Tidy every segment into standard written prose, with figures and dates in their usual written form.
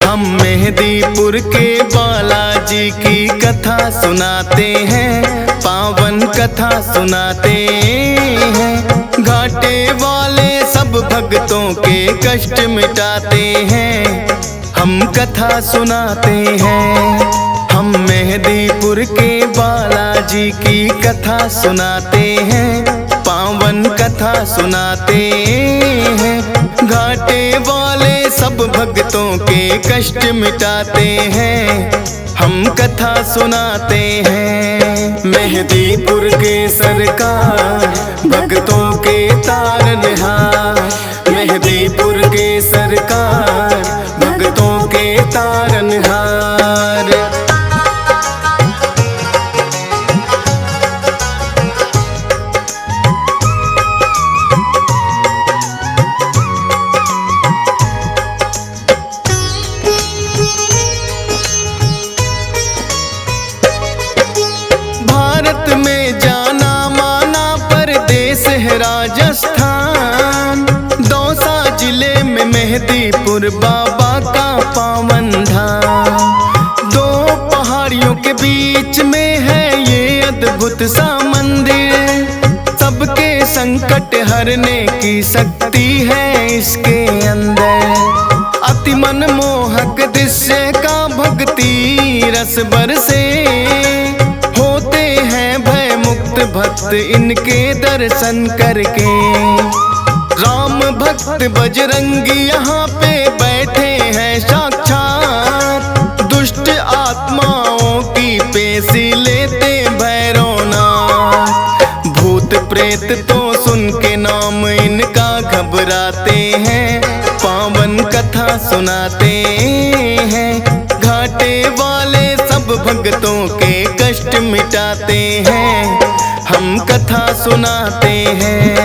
हम मेहंदीपुर के बालाजी की कथा सुनाते हैं, पावन कथा सुनाते हैं। घाटे वाले सब भक्तों के कष्ट मिटाते हैं, हम कथा सुनाते हैं। हम मेहंदीपुर के बालाजी की कथा सुनाते हैं, पावन कथा सुनाते हैं। घाटे वाले सब भक्तों के कष्ट मिटाते हैं, हम कथा सुनाते हैं। मेहंदीपुर के सरकार भक्तों के तारनहार, मेहंदीपुर के सरकार भक्तों के तारनहार। भारत में जाना माना परदेश है राजस्थान, दौसा जिले में मेहंदीपुर बाबा का पावन धाम। दो पहाड़ियों के बीच में है ये अद्भुत सा मंदिर, सबके संकट हरने की शक्ति है इसके अंदर। अति मनमोहक दृश्य का भक्ति रस बरसे, होते हैं भय मुक्त भक्त इनके दर्शन करके। राम भक्त बजरंगी यहाँ पे बैठे हैं साक्षात, दुष्ट आत्माओं की पेशी लेते भैरवनाथ। भूत प्रेत तो सुन के नाम इनका घबराते हैं, पावन कथा सुनाते हैं। घाटे वाले सब भक्तों के कष्ट मिटाते हैं, हम कथा सुनाते हैं।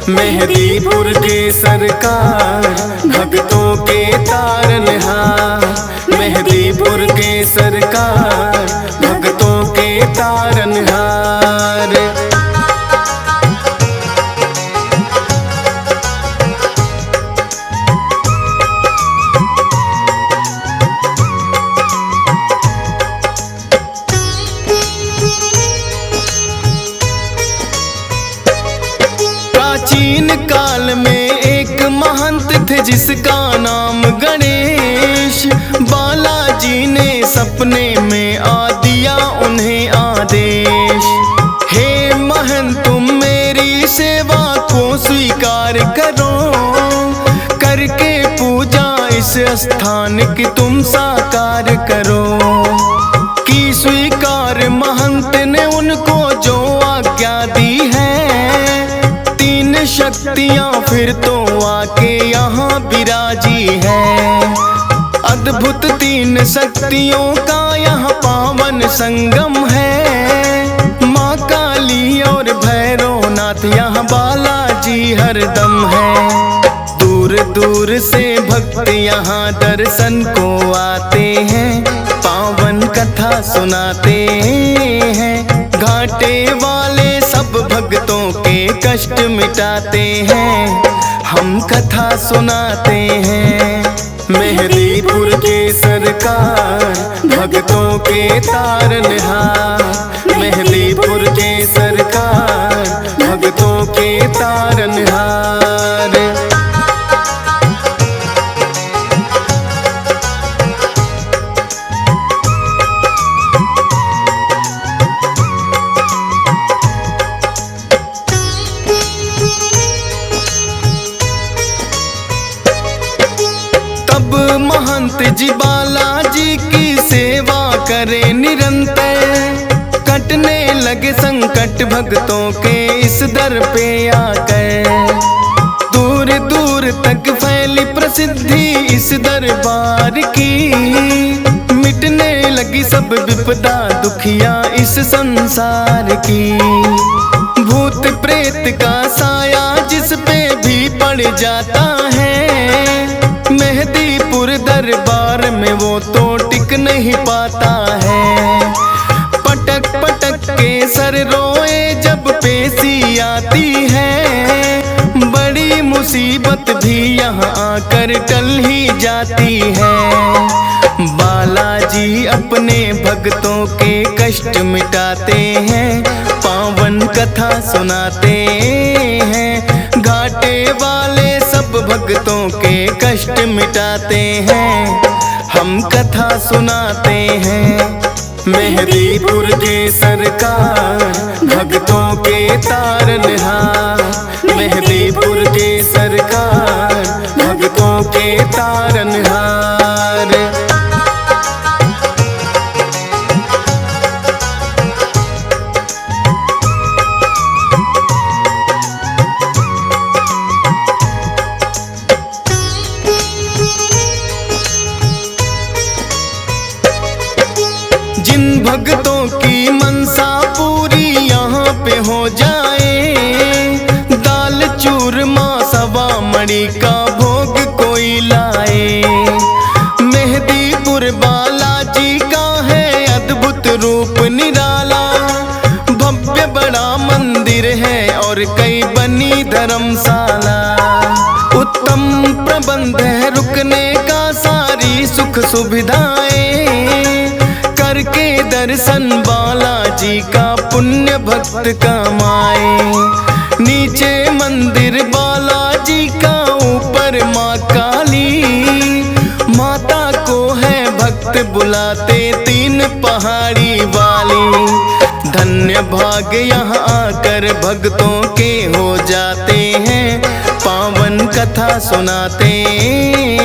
मेहंदीपुर के सरकार भक्तों के तारनहार, मेहंदीपुर के सरकार भक्तों के तारनहार। प्राचीन काल में एक महंत थे जिसका नाम गणेश। बालाजी ने सपने में आ दिया उन्हें आदेश, हे महंत तुम मेरी सेवा को स्वीकार करो, करके पूजा इस स्थान की तुम साकार करो। की स्वीकार महंत ने उनको जो आज्ञा दी है, शक्तियाँ फिर तो आके यहाँ विराजी है। अद्भुत तीन शक्तियों का यहाँ पावन संगम है, माँ काली और भैरवनाथ यहाँ बालाजी हरदम है। दूर दूर से भक्त यहाँ दर्शन को आते हैं, पावन कथा सुनाते हैं। घाटे वाले सब भक्तों के कष्ट मिटाते हैं, हम कथा सुनाते हैं। मेहंदीपुर के सरकार भक्तों के तारनहार, मेहंदीपुर के सरकार भक्तों के तारनहार। महंत जी बालाजी की सेवा करे निरंतर, कटने लगे संकट भक्तों के इस दर पे आकर। दूर दूर तक फैली प्रसिद्धि इस दरबार की, मिटने लगी सब विपदा दुखिया इस संसार की। भूत प्रेत का साया जिस पे भी पड़ जाता है, मेहंदीपुर दरबार में वो तो टिक नहीं पाता है। पटक पटक के सर रोए जब पेशी आती है, बड़ी मुसीबत भी यहाँ आकर टल ही जाती है। अपने भक्तों के कष्ट मिटाते हैं, पावन कथा सुनाते हैं। घाटे वाले सब भक्तों के कष्ट मिटाते हैं, हम कथा सुनाते हैं। मेहदीपुर के सरकार भक्तों के तारनहार, मेहदीपुर के सरकार भक्तों के तारनहार। जिन भक्तों की मनसा पूरी यहाँ पे हो जाए, दाल चूरमा सवा मणि का भोग कोई लाए। मेहदीपुर बालाजी का है अद्भुत रूप निराला, भव्य बड़ा मंदिर है और कई बनी धर्मशाला। उत्तम प्रबंध है रुकने का, सारी सुख सुविधाएं करके दर्शन बालाजी का पुण्य भक्त कमाए। नीचे मंदिर बालाजी का, ऊपर माँ काली, माता को है भक्त बुलाते तीन पहाड़ी वाली। धन्य भाग यहाँ आकर भक्तों के हो जाते हैं, पावन कथा सुनाते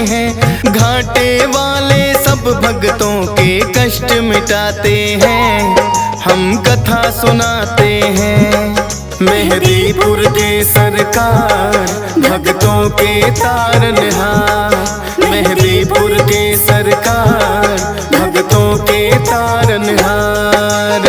हैं। घाटे वाले सब भक्तों के कष्ट मिटाते हैं, हम कथा सुनाते हैं। मेहदीपुर के सरकार भक्तों के तारनहार, मेहदीपुर के सरकार भक्तों के तारनहार।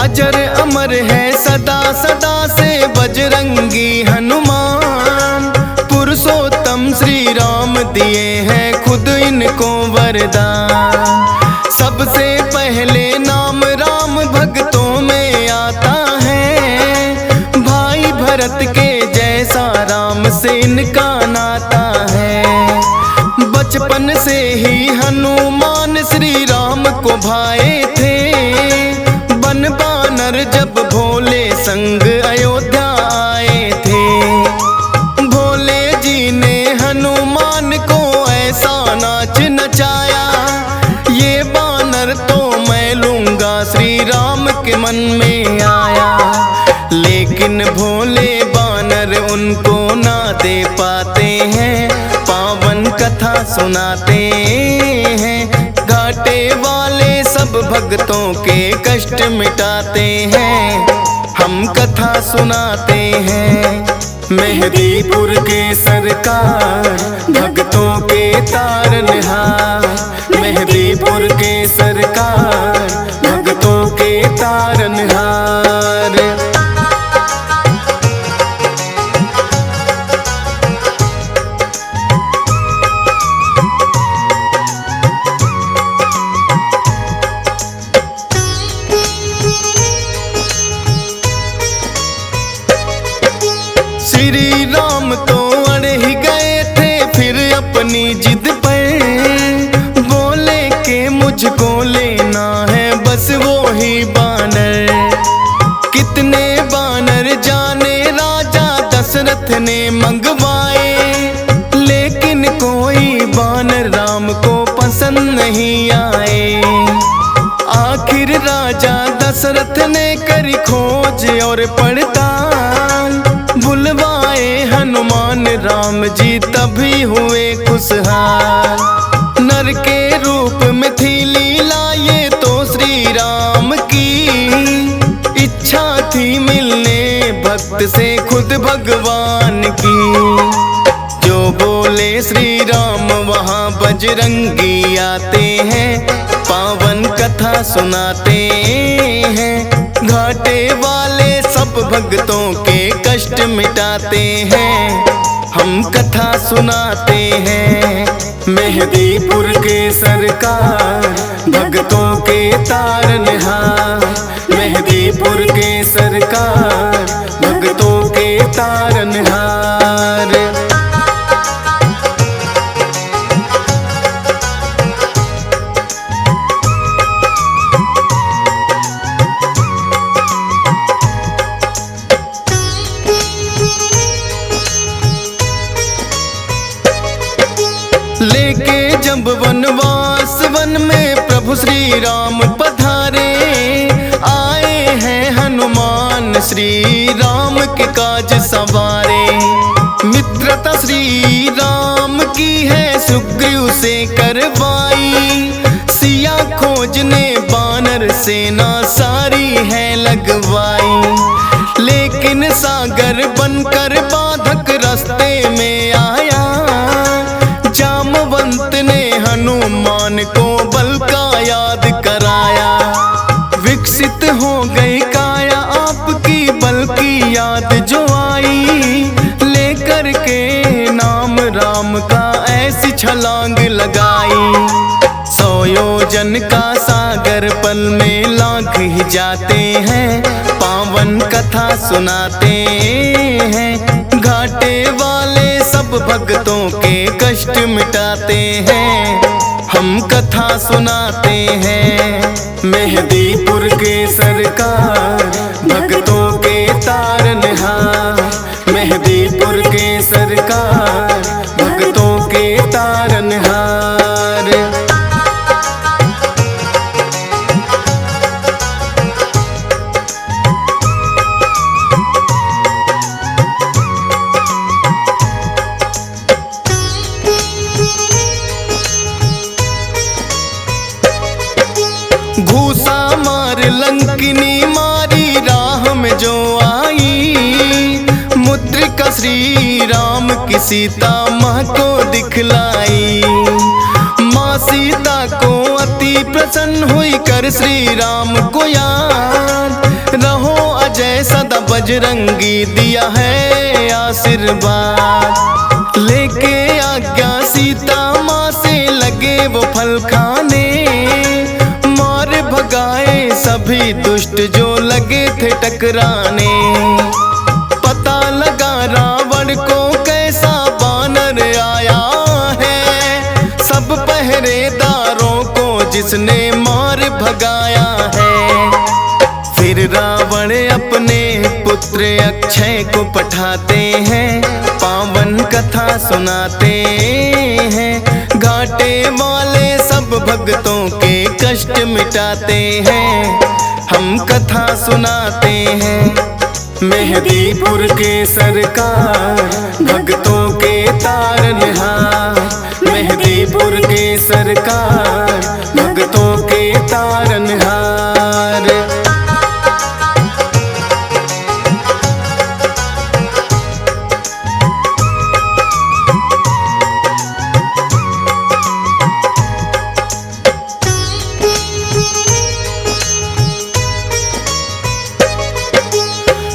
अजर अमर है सदा सदा से बजरंगी हनुमान, पुरुषोत्तम श्री राम दिए हैं खुद इनको वरदान। सबसे पहले नाम राम भक्तों में आता है, भाई भरत के जैसा राम से इनका नाता है। बचपन से ही हनुमान श्री राम को भाए थे, बानर जब भोले संग अयोध्या आए थे। भोले जी ने हनुमान को ऐसा नाच नचाया, ये बानर तो मैं लूंगा श्री राम के मन में आया। लेकिन भोले बानर उनको ना दे पाते हैं, पावन कथा सुनाते हैं। घाटे वाले सब भक्तों के कष्ट मिटाते हैं, हम कथा सुनाते हैं। मेहदीपुर के सरकार भक्तों के तारनहार, मेहदीपुर के सरकार भक्तों के तारनहार। श्री राम तो अड़ ही गए थे फिर अपनी जिद पर, बोले के मुझको लेना है बस वो ही बानर। कितने बानर जाने राजा दशरथ ने मंगवाए, लेकिन कोई बानर राम को पसंद नहीं आए। आखिर राजा दशरथ ने करी खोज और पड़ताल, बुलवाए हनुमान राम जी तभी हुए खुशहाल। नर के रूप में थी लीला ये तो श्री राम की, इच्छा थी मिलने भक्त से खुद भगवान की। जो बोले श्री राम वहाँ बजरंगी आते हैं, पावन कथा सुनाते हैं। घाटे वाले सब भक्तों के कष्ट मिटाते हैं, हम कथा सुनाते हैं। मेहदीपुर के सरकार भक्तों के तारनहार। मेहदीपुर के सरकार भक्तों के तारनहार। लेके जब वनवास वन में प्रभु श्री राम पधारे, आए हैं हनुमान श्री राम के काज सवारे। मित्रता श्री राम की है सुग्रीव से करवाई, सिया खोजने बानर सेना सारी है लगवाई। लेकिन सागर बनकर बाधक रास्ते में आया, जामवंत ने हनुमान को बल का याद कराया। विकसित हो गई काया आपकी बल की याद जो आई, लेकर के नाम राम का ऐसी छलांग लगाई। 100 योजन का सागर पल में लांघ ही जाते हैं, पावन कथा सुनाते हैं। घाटे वाले सब भक्तों के कष्ट मिटाते हैं, हम कथा सुनाते हैं। मेहदीपुर के सरकार भक्तों के तारनहार। मेहदीपुर के सरकार भक्तों के तारनहार। घूसा मार लंकिनी मारी राह में जो आई, मुद्रिका श्री राम की सीता माँ को दिखलाई। माँ सीता को अति प्रसन्न हुई कर श्री राम को याद, रहो अजय सदा बजरंगी दिया है आशीर्वाद। लेके आज्ञा सीता माँ से लगे वो फल खाने, भगाए सभी दुष्ट जो लगे थे टकराने। पता लगा रावण को कैसा बानर आया है, सब पहरेदारों को जिसने मार भगाया है। फिर रावण अपने पुत्र अक्षय को पठाते हैं, पावन कथा सुनाते हैं। घाटे वाले सब भक्तों के कष्ट मिटाते हैं, हम कथा सुनाते हैं। मेहदीपुर के सरकार भक्तों के तारनहार। मेहदीपुर के सरकार भक्तों के तारनहार।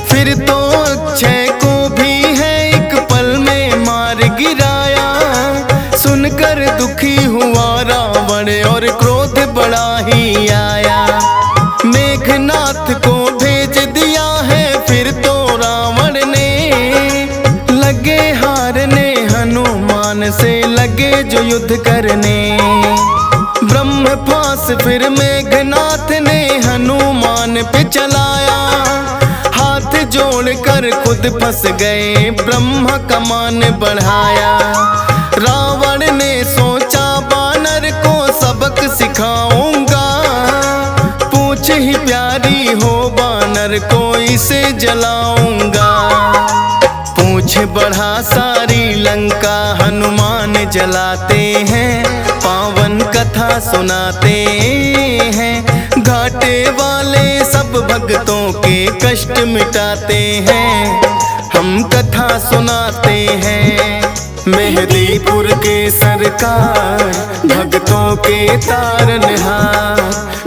फिर तो अक्षय को भी है एक पल में मार गिराया, सुनकर दुखी हुआ रावण और क्रोध बड़ा ही आया। मेघनाथ को भेज दिया है फिर तो रावण ने, लगे हारने हनुमान से लगे जो युद्ध करने। ब्रह्मपास फिर मेघनाथ ने हनुमान पे चलाया, हाथ जोड़कर खुद फंस गए ब्रह्मा का मान बढ़ाया। रावण ने सोचा बानर को सबक सिखाऊंगा, पूछ ही प्यारी हो बानर को इसे जलाऊंगा। पूछ बढ़ा सारी लंका हनुमान जलाते हैं, पावन कथा सुनाते हैं। घाटे वाले सब भक्तों के कष्ट मिटाते हैं, हम कथा सुनाते हैं। मेहदीपुर के सरकार भक्तों के तारनहार।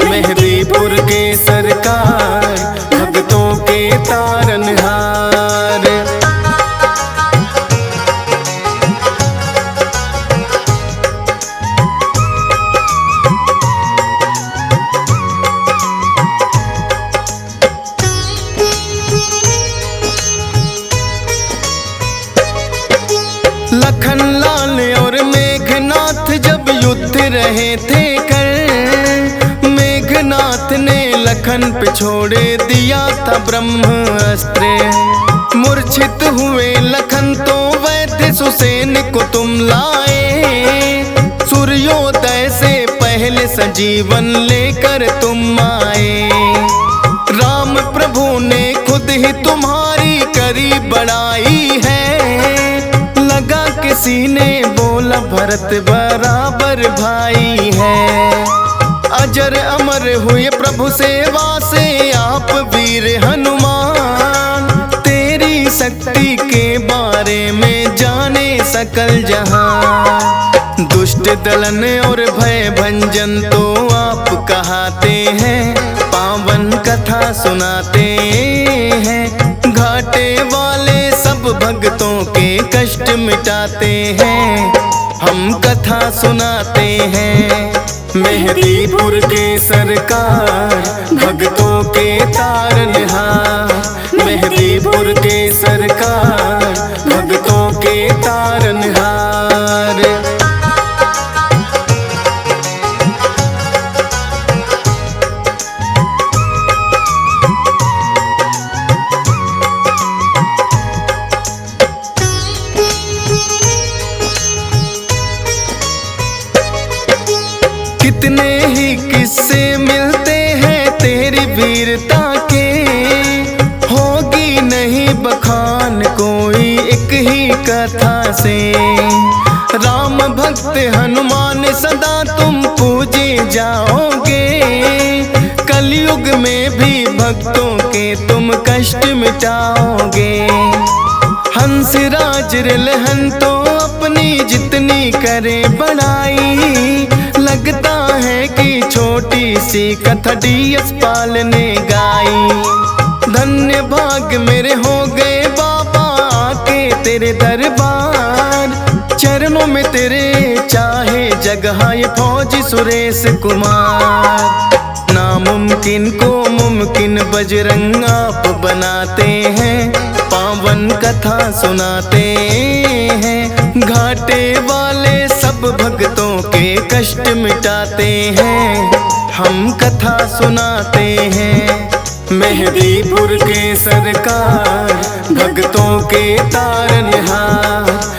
मेहदीपुर के सरकार भक्तों के तारनहार। रहे थे कर, मेघनाथ ने लखन पे छोड़े दिया था ब्रह्मास्त्र। मूर्छित हुए लखन तो वैद्य सुसेन को तुम लाए, सूर्योदय से पहले सजीवन लेकर तुम आए। राम प्रभु ने खुद ही तुम्हारी करी बड़ाई है, लगा किसी ने बोला भरत बराबर भाई है। अजर अमर हुए प्रभु सेवा से आप वीर हनुमान, तेरी शक्ति के बारे में जाने सकल जहां। दुष्ट दलन और भय भंजन तो आप कहाते हैं, पावन कथा सुनाते हैं। घाटे वाले सब भक्तों के कष्ट मिटाते हैं, हम कथा सुनाते हैं। मेहदीपुर के सरकार भक्तों के तारनहार, मेहदीपुर के सरकार भक्तों के तारनहार। कितने ही किस्से मिलते हैं तेरी वीरता के, होगी नहीं बखान कोई एक ही कथा से। राम भक्त हनुमान सदा तुम पूजे जाओगे, कलयुग में भी भक्तों के तुम कष्ट मिटाओगे। हंसराज रिलहन तो अपनी जितनी करे बड़ाई, लगता है कि छोटी सी कथा DS पाल ने गाई। धन्य भाग मेरे हो गए बाबा आके तेरे दरबार, चरणों में तेरे चाहे जगह ये फौजी सुरेश कुमार। नामुमकिन को मुमकिन बजरंग आप बनाते हैं, पावन कथा सुनाते हैं। घाटे वाले सब भक्तों के कष्ट मिटाते हैं, हम कथा सुनाते हैं। मेहदीपुर के सरकार भक्तों के तारनहार,